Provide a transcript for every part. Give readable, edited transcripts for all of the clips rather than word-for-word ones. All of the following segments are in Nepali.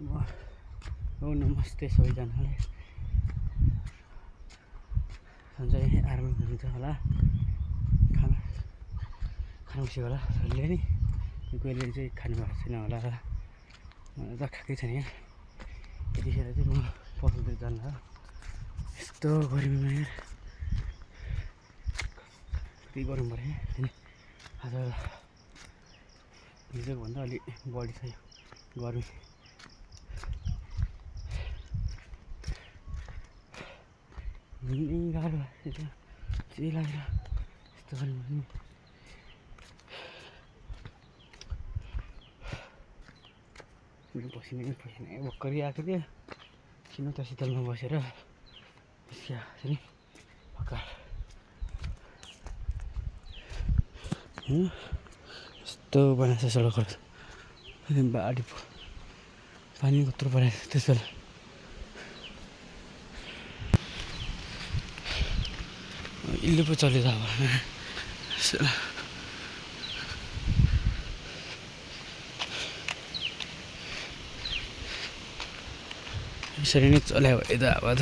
नमस्ते सबैजनालाई। सन्चै आराम हुनुहुन्छ होला, खानुपछि होला सबैले नि। कोहीले चाहिँ खानु भएको छैन होला, मलाई त खाएकै छैन। यतिखेर चाहिँ म पसलतिर जानु हो, यस्तो गर्मीमा यार कति गरम पऱ्यो है। आज हिजोभन्दा अलिक बढी छ यो गर्मी। हिँड्नै गाह्रो भएको चाहिँ लागेर यस्तो गर्नु नि। पसिनै भर्खरै आएको थियो, किन त शीतलमा बसेर निस्किआएको छ नि भर्खर। यस्तो बनाएको छ सडकहरू, बाढी पानी कत्रो परेको छ त्यस बेला। इल्लु पो चल्यो त अब यसरी नै चल्यो भने त अब त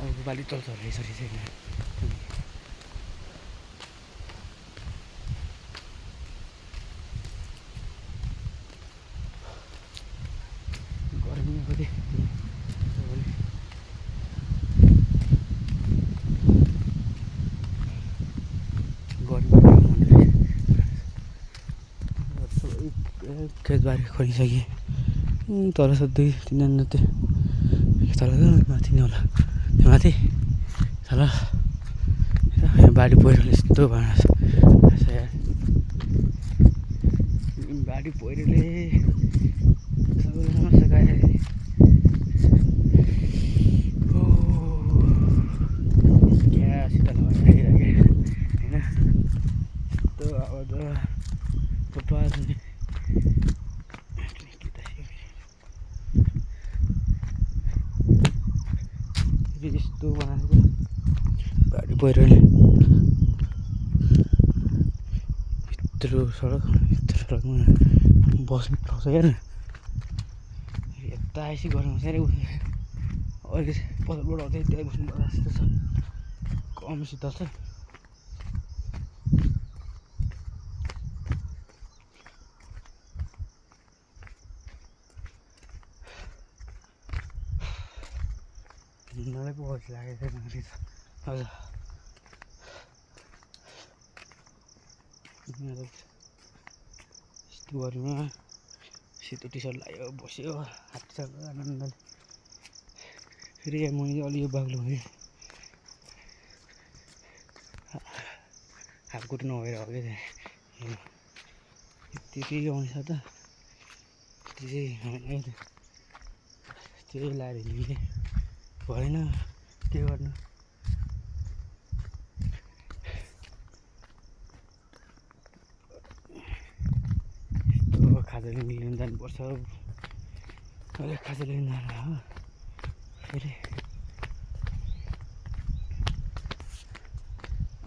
अब पालि चल्छ होला यसरी चाहिँ। गर्मी कति खेतबारी खनिसकेँ तल छ 2-3जना त्यो तल माथि नै होला, त्यो माथि तल बाढी पहिरोले यस्तो भएको छ यार। बाढी पहिरोले सबैलाई सघायो। क्या शीतल भइरहेको होइन, यस्तो अब त यस्तो बनाएको बाढी पहिरोले यत्रो सडकमा बस्नु पाउँछ क्या। यता आएपछि गरम साह्रै उठ्छ, अहिले पसलबाट आउँदै त्यहाँ बस्नु पर्छ जस्तो छ, कम शीतल छ। हिँड्नलाई पो अल्छी लागेको छ मलाई त। हजुर यस्तो गर्मीमा सेतो टी सर्ट लगायो बस्यो हातसँग आनन्दले। फेरि म अलि यो बाक्लो हुने हातखुट्टा नभएर हो क्या। त्यति आउँछ त त्यही लाएर हिँड्ने भएन, के गर्नु। यस्तो खाजा लिनु जानुपर्छ, अहिले खाजा लिनु जानु हो। फेरि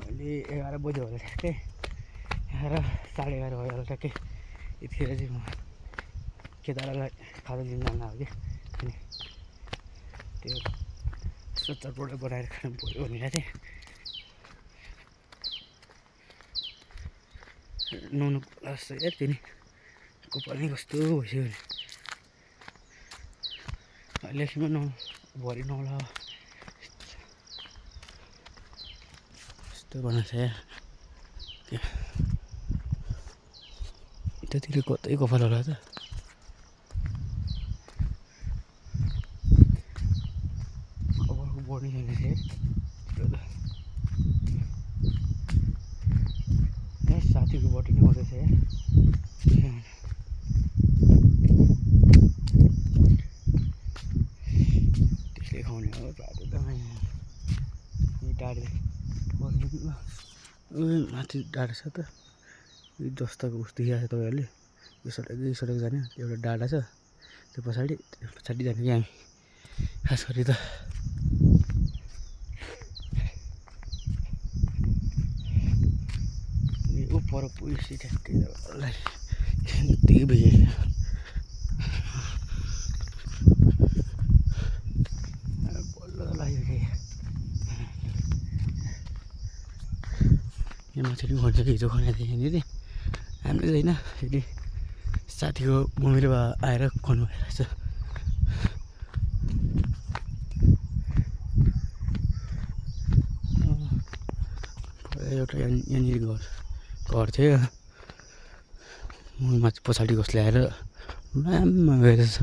अहिले 11 बज्यो होला ठ्याक्कै, 11 साढे 11 भयो होला ठ्याक्कै। यतिखेर चाहिँ म केदारलाई खाजा लिनु जानु हो कि, अनि त्यो यसो चटपट बनाएर खानु पऱ्यो भनेर चाहिँ नुहाउनु पर्ला जस्तो यार। तिनी कपाल नै कस्तो भइसक्यो भने अहिले एकछिनमा भरि नुहाउला। यस्तो बनाएको छ यार, त्यतिले कतै कपाल होला त। कपालको बढ्ने छैन यार साथीको बटु नै आउँदैछ यार। त्यसले खुवाउने हो बाटो त डाँडे माथि डाँडा छ त, जस्ताको उस देखिरहेको छ तपाईँहरूले। यो सडक जाने एउटा डाँडा छ, त्यो पछाडि जाने कि हामी खास गरी त। पर पुगेपछि ठ्याक्कै जग्गालाई त्यही भेटेँ। बल्ल लाग्यो कि यहाँ माथि भन्छ कि हिजो खनाएको थिएँ यहाँनिर हामीले होइन फेरि साथीको मम्मीले आएर खन्नु भइरहेछ। एउटा यहाँनिर घर थियो माथि पछाडि कसले आएर म्याममा गएछ।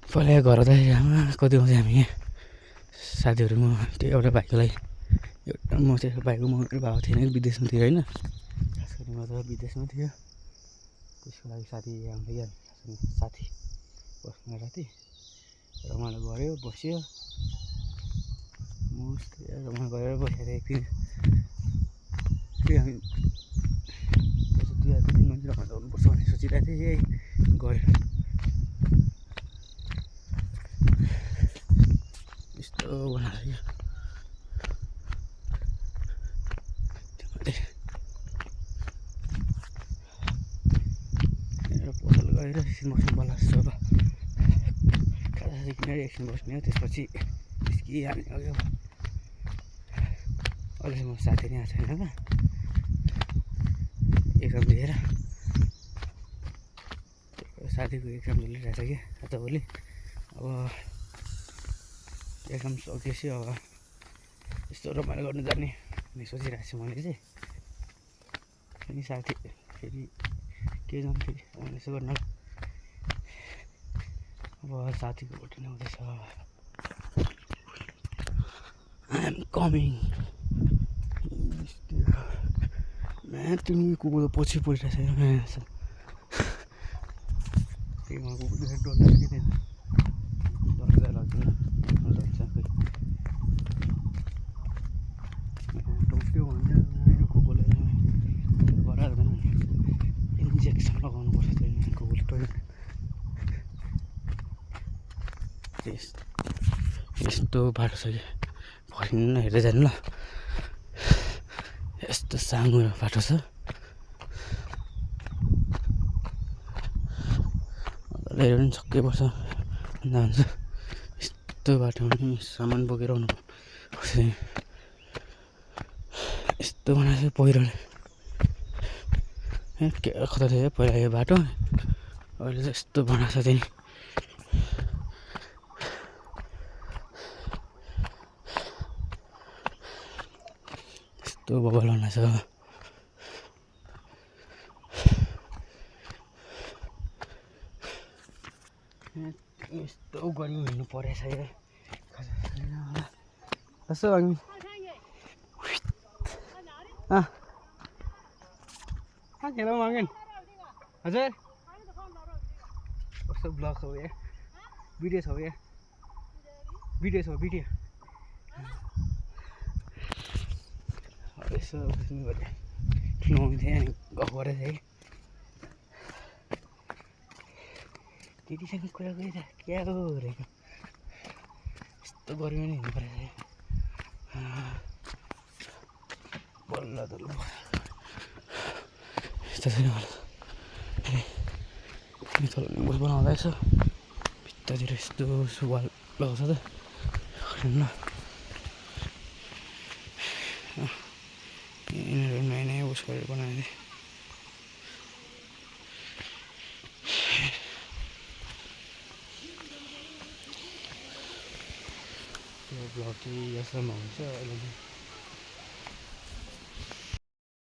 पहिला घर आउँदाखेरि आमा कति आउँथ्यो हामी साथीहरू म त्यो एउटा भाइको लागि एउटा म चाहिँ भाइको मम्मी भएको थिएन विदेशमा थियो होइन खास गरी म त विदेशमा थियो त्यसको लागि साथी आउँथ्यो क्या साथी बस्ने राति रमाइलो गऱ्यो बस्यो मस्त रमाइलो गरेर बसेर एकदिन हामी 2 दिन रमाइलो गर्नुपर्छ भन्ने सोचिरहेको थिएँ यही गऱ्यो। यस्तो बनाएर पसल गएर एकछिन बस्नु पर्ला जस्तो अब खाजासाजा किनेर एकछिन बस्ने हो त्यसपछि निस्किहाल्ने हो। अहिले म साथी नै आएको छैन एक्जाम दिएर साथीको एक्जाम चलिरहेछ कि आज भोलि अब एक्जाम सकिएपछि अब यस्तो रमाइलो गर्नु जाने भन्ने सोचिरहेको छु मैले चाहिँ। अनि साथी फेरि के जाउँ फेरि यसो गर्न अब साथीको भोट नै आउँदैछ। आई एम कमिङ म्या तिमी कुकुर पछि परिरहेछ म्या त्यही म कुकुर देखेर डर कि थिएन डर लाग्दैन डल्छ खै टोक्यो भन्छ कुकुरले गराउँदैन इन्जेक्सन लगाउनु पर्छ त्यो कुकुरले टोक्यो। यस्तो बाटो छ कि फर्किनु हेर्दै जानु ल यस्तो साँगो बाटो छ ल्याएर पनि छक्कै पर्छ भन्छ यस्तो बाटोमा पनि सामान बोकेर आउनु यस्तो बनाएको छ पहिरोले के खतरा थियो पहिला यो बाटो अहिले चाहिँ यस्तो बनाएको छ त्यही यस्तो बबल बनाएको छ। यस्तो गरी हिँड्नु परेछ यसो हामी खेल मागेन हजुर कस्तो ब्लग हो यहाँ भिडियो छ यहाँ भिडियो छ भिडियो यसो फिल्माउँथेँ अनि गफ गरेको थिएँ दिदीसँग कुरा गरिरहेको क्या हो रहेको यस्तो गर्मी नै हिँड्नु परेछ बल्ल दल्लो यस्तो छैन तल निम्बुस बनाउँदैछ भित्तातिर यस्तो वाल लगाउँछ त ल यिनीहरू नयाँ नयाँ उस गरेर बनाएको थिएँ। ब्लग चाहिँ यहाँसम्म हुन्छ अहिले